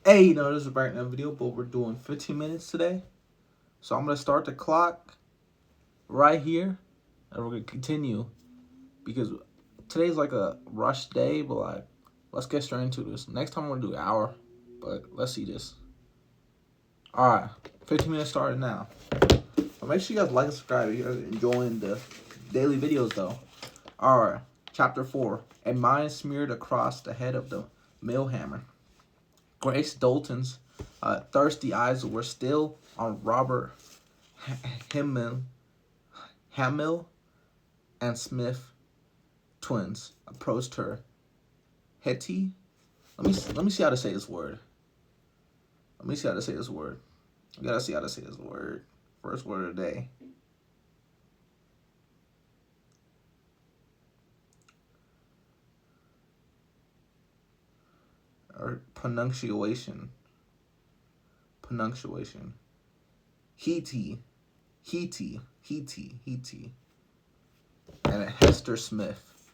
Hey, this is a brand new video, but we're doing 15 minutes today. So I'm gonna start the clock right here, and we're gonna continue because today's like a rush day. But let's get straight into this. Next time we're gonna do an hour, but let's see this. All right, 15 minutes started now. But make sure you guys like and subscribe if you guys are enjoying the daily videos though. All right, chapter 4: A mine smeared across the head of the mill hammer. Grace Dalton's thirsty eyes were still on Robert Hamill, Hamill and Smith twins approached her. Hetty, let me see how to say this word. Let me see how to say this word. I gotta see how to say this word. First word of the day. Or pronunciation. Pronunciation. Hetty, Hetty, and Hester Smith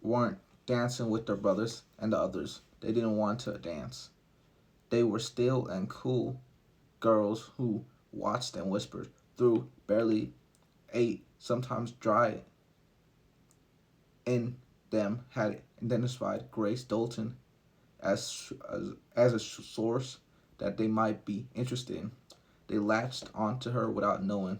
weren't dancing with their brothers and the others. They didn't want to dance. They were still and cool girls who watched and whispered through barely ate, sometimes dry in them had identified Grace Dalton as a source that they might be interested in. They latched onto her without knowing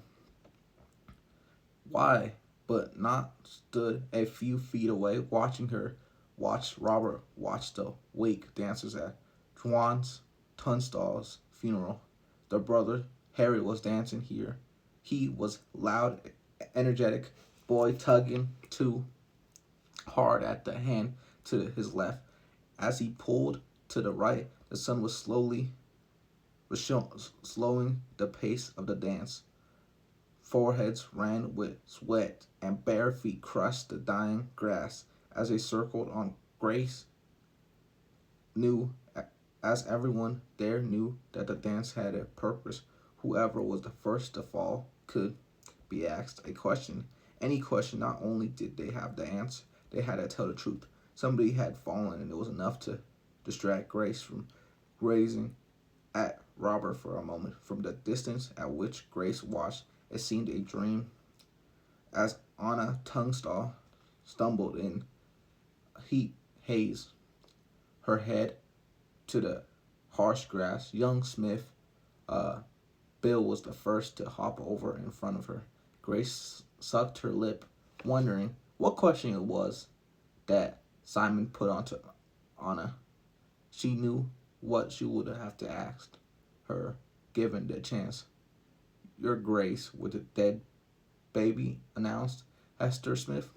why, but not stood a few feet away watching her. Watched Robert watch the wake dancers at Juan's Tunstall's funeral. Their brother Harry was dancing here. He was loud, energetic boy tugging too hard at the hand to his left. As he pulled to the right, the sun was slowing the pace of the dance. Foreheads ran with sweat, and bare feet crushed the dying grass as they circled on. Grace knew, as everyone there knew, that the dance had a purpose. Whoever was the first to fall could be asked a question. Any question. Not only did they have the answer, they had to tell the truth. Somebody had fallen, and it was enough to distract Grace from gazing at Robert for a moment. From the distance at which Grace watched, it seemed a dream. As Anna Tunstall stumbled in heat haze, her head to the harsh grass, young Smith, Bill, was the first to hop over in front of her. Grace sucked her lip, wondering what question it was that Simon put onto Anna. She knew what she would have to ask her, given the chance. Your Grace with a dead baby, announced Hester Smith.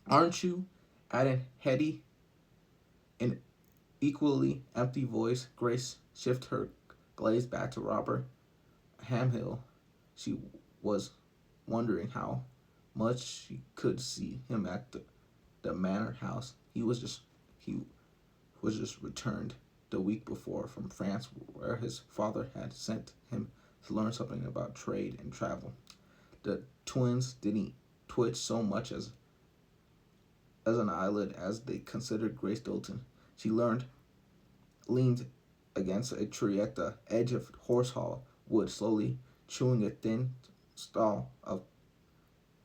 Aren't you? Added Hetty in equally empty voice. Grace shifted her gaze back to Robert Hamill. She was wondering how much she could see him at the manor house. He was just returned the week before from France, where his father had sent him to learn something about trade and travel. The twins didn't twitch so much as an eyelid as they considered Grace Dalton. She leaned against a tree at the edge of Horsehall Wood, slowly chewing a thin stalk of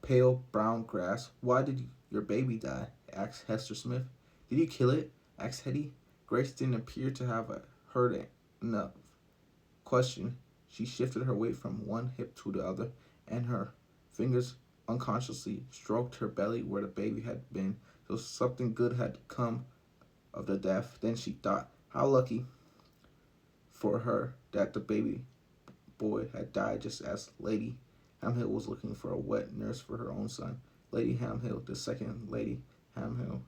pale brown grass. Why did your baby die? Asked Hester Smith. Did you kill it? Asked Hetty. Grace didn't appear to have heard enough question. She shifted her weight from one hip to the other, and her fingers unconsciously stroked her belly where the baby had been. So something good had come of the death. Then she thought, how lucky for her that the baby boy had died just as Lady Hamhill was looking for a wet nurse for her own son. Lady Hamhill, the second Lady Hamhill,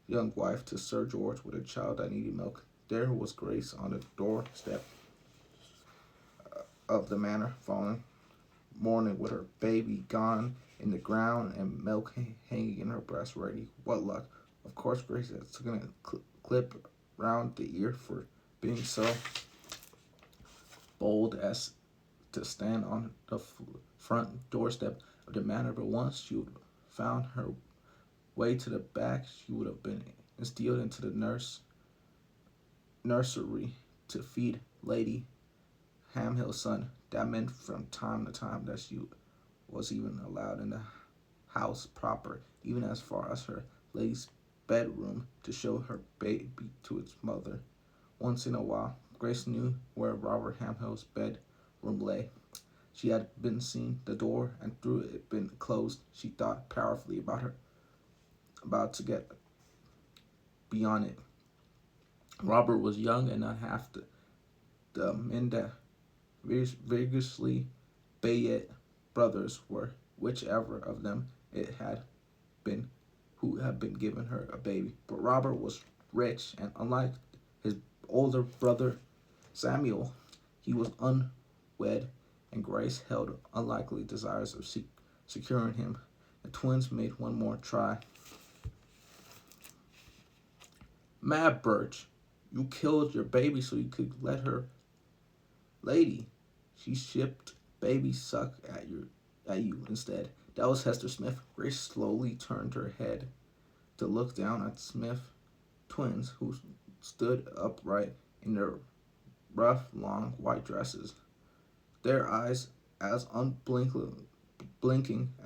young wife to Sir George with a child that needed milk. There was Grace on the doorstep of the manor, fallen, mourning with her baby gone in the ground and milk hanging in her breast ready. What luck. Of course, Grace had taken a clip round the ear for being so bold as to stand on the front doorstep of the manor, but once she found her way to the back, she would have been instilled into the nurse nursery to feed Lady Hamhill's son. That meant from time to time that she was even allowed in the house proper, even as far as her lady's bedroom to show her baby to its mother. Once in a while, Grace knew where Robert Hamhill's bedroom lay. She had been seen the door, and through it been closed, she thought powerfully about to get beyond it. Robert was young and not half the men that vigorously Bayet brothers were, whichever of them it had been who had been given her a baby. But Robert was rich, and unlike his older brother Samuel, he was unwed, and Grace held unlikely desires of securing him. The twins made one more try. Mad Birch, you killed your baby so you could let her lady. She shipped baby suck at you instead. That was Hester Smith. Grace slowly turned her head to look down at Smith twins, who stood upright in their rough, long white dresses, their eyes as unblinking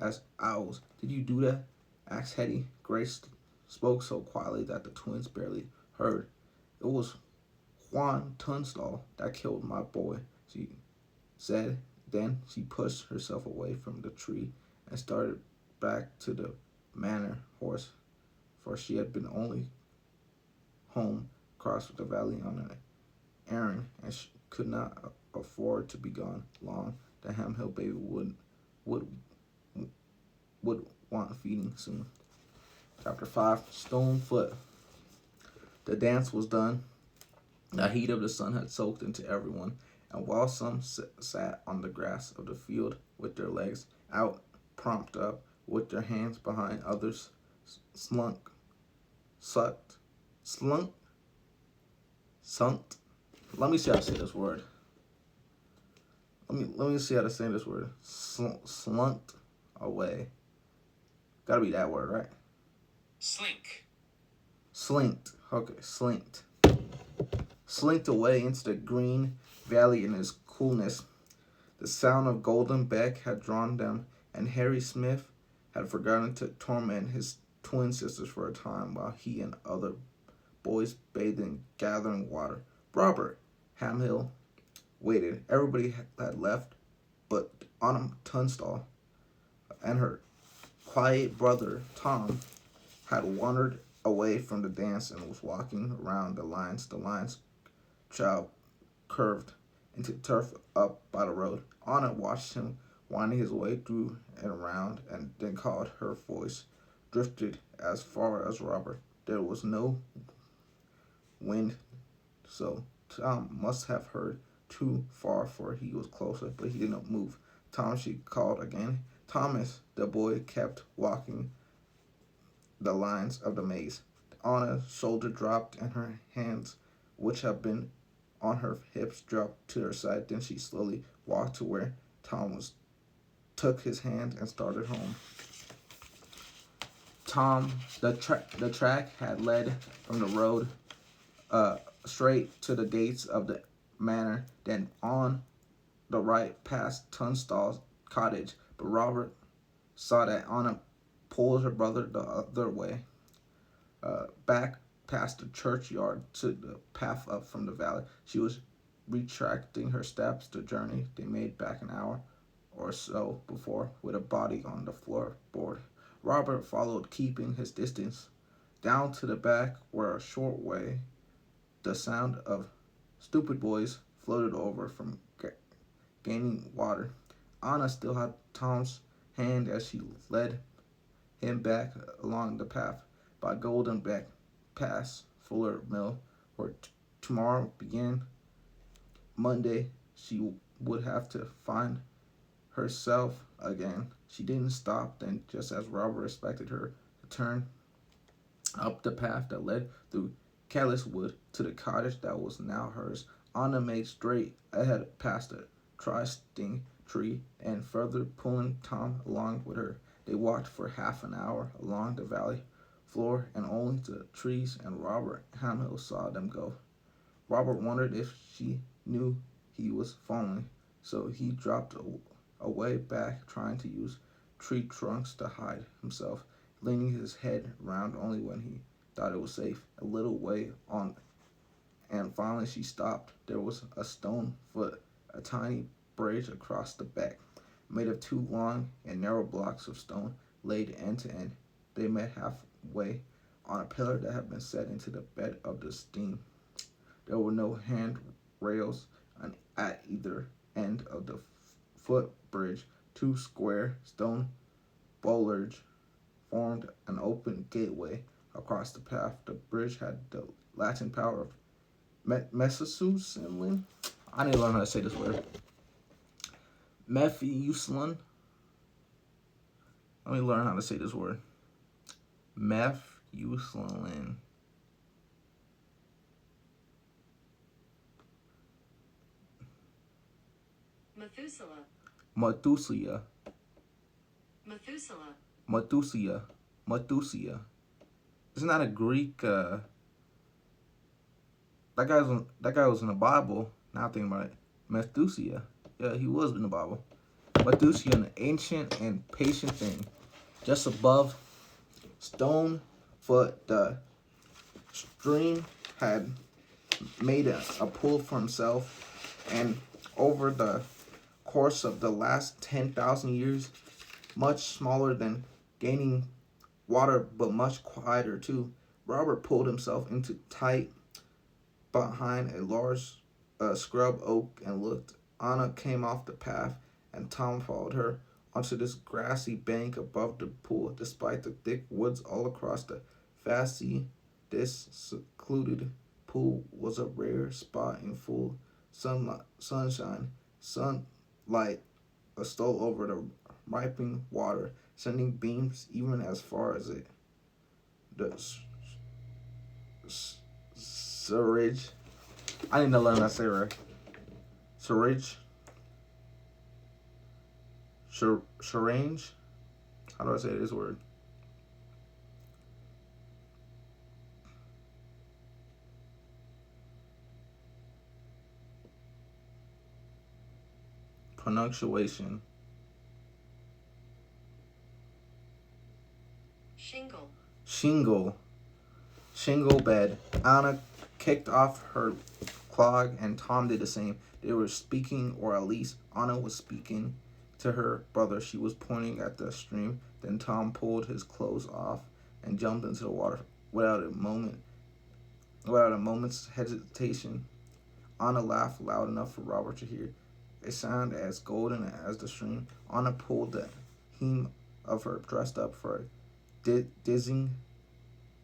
as owls. Did you do that? Asked Hetty. Grace spoke so quietly that the twins barely heard. It was Juan Tunstall that killed my boy, she said. Then she pushed herself away from the tree and started back to the manor horse, for she had been only home across the valley on an errand, and she could not afford to be gone long. The Hamhill baby would want feeding soon. Chapter 5, Stonefoot. The dance was done. The heat of the sun had soaked into everyone, and while some sat on the grass of the field with their legs out, propped up, with their hands behind, others sunk. Let me see how to say this word. Let me see how to say this word. Slunked away. Gotta be that word, right? Slinked. Okay, slinked. Slinked away into the green valley in its coolness. The sound of Golden Beck had drawn them, and Harry Smith had forgotten to torment his twin sisters for a time while he and other boys bathed in gathering water. Robert Hamhill waited. Everybody had left, but Autumn Tunstall and her quiet brother Tom had wandered away from the dance and was walking around the lines. The lines trail curved into turf up by the road. Anna watched him winding his way through and around, and then called. Her voice drifted as far as Robert. There was no wind, so Tom must have heard too far, for he was closer, but he did not move. Tom, she called again. Thomas. The boy kept walking the lines of the maze. Anna's shoulder dropped, and her hands, which had been on her hips, dropped to her side. Then she slowly walked to where Tom was, took his hand, and started home. The track had led from the road straight to the gates of the manor, then on the right past Tunstall's cottage. But Robert saw that Anna pulled her brother the other way, back past the churchyard to the path up from the valley. She was retracting her steps. The journey they made back an hour or so before, with a body on the floorboard. Robert followed, keeping his distance. Down to the back, where a short way, the sound of stupid boys floated over from gaining water. Anna still had Tom's hand as she led him back along the path by Golden Beck, past Fuller Mill, where tomorrow began. Monday, she would have to find herself again. She didn't stop then, just as Robert expected her to turn up the path that led through Calliswood to the cottage that was now hers. Anna made straight ahead past a trysting tree and further, pulling Tom along with her. They walked for half an hour along the valley floor, and only the trees and Robert Hamill saw them go. Robert wondered if she knew he was falling, so he dropped away back, trying to use tree trunks to hide himself, leaning his head around only when he thought it was safe. A little way on, and finally she stopped. There was a stone foot, a tiny bridge across the beck, made of two long and narrow blocks of stone laid end to end. They met halfway on a pillar that had been set into the bed of the stream. There were no handrails at either end of the footbridge. Two square stone bollards formed an open gateway across the path. The bridge had the Latin power of Methuselah. I need to learn how to say this word. Methuselah. Let me learn how to say this word. Methuselah. Methuselah. Methuselah. Methuselah. Methuselah. Methuselah. Isn't that a Greek? That guy was in the Bible. Now I'm thinking about it. Methuselah. Yeah, he was in the Bible. Methuselah, an ancient and patient thing. Just above Stone Foot, the stream had made a pool for himself, and over the course of the last 10,000 years, much smaller than gaining water, but much quieter too. Robert pulled himself into tight behind a large scrub oak and looked. Anna came off the path, and Tom followed her onto this grassy bank above the pool. Despite the thick woods all across the vast sea, this secluded pool was a rare spot in full sunshine. Sunlight stole over the ripening water, sending beams even as far as it. The surridge. I need to learn that say right. Surridge. Syringe. How do I say this word? Pronunciation. Shingle. Shingle. Shingle bed. Anna kicked off her clog, and Tom did the same. They were speaking, or at least Anna was speaking to her brother. She was pointing at the stream. Then Tom pulled his clothes off and jumped into the water without a moment's hesitation. Anna laughed loud enough for Robert to hear. A sound as golden as the stream. Anna pulled the hem of her dressed up for a dizzying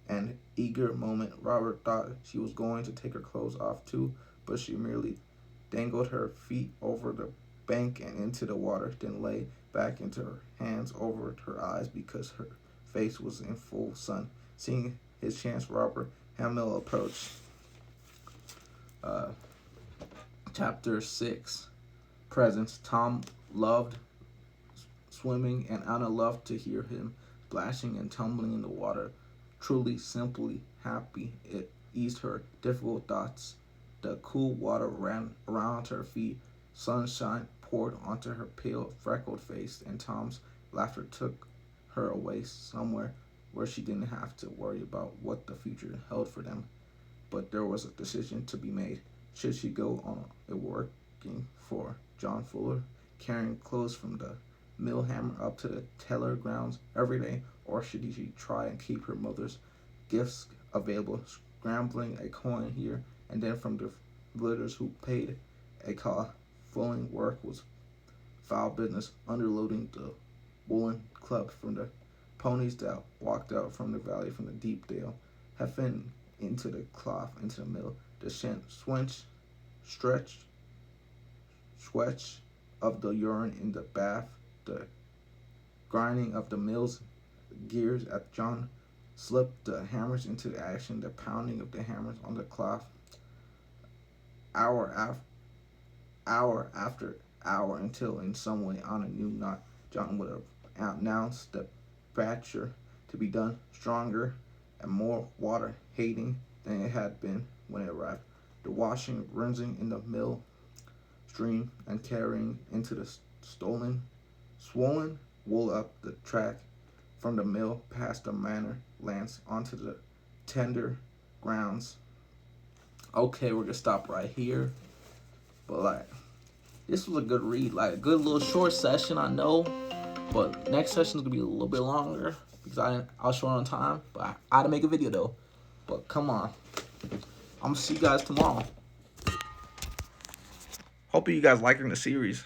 and eager moment. Robert thought she was going to take her clothes off too, but she merely dangled her feet over the bank and into the water, then lay back into her hands over her eyes because her face was in full sun. Seeing his chance, Robert Hamill approached. Chapter 6. Presents. Tom loved swimming, and Anna loved to hear him splashing and tumbling in the water. Truly, simply happy, it eased her difficult thoughts. The cool water ran around her feet. Sunshine poured onto her pale, freckled face, and Tom's laughter took her away somewhere where she didn't have to worry about what the future held for them. But there was a decision to be made. Should she go on a working for John Fuller, carrying clothes from the mill hammer up to the teller grounds every day, or should she try and keep her mother's gifts available, scrambling a coin here and then from the villagers who paid a call? Flowing work was foul business, underloading the woolen club from the ponies that walked out from the valley from the deep dale, heifer into the cloth, into the mill, the swetch of the urine in the bath, the grinding of the mill's gears as John slipped the hammers into action, the pounding of the hammers on the cloth, hour after hour, until in some way Anna knew not John would have announced the batcher to be done, stronger and more water hating than it had been when it arrived. the washing, rinsing in the mill stream, and carrying into the swollen wool up the track from the mill past the manor lands onto the tender grounds. Okay, we're gonna stop right here. But like, this was a good read, like a good little short session, I know. But next session is gonna be a little bit longer because I was short on time. But I had to make a video though. But come on, I'm gonna see you guys tomorrow. Hope you guys liking the series.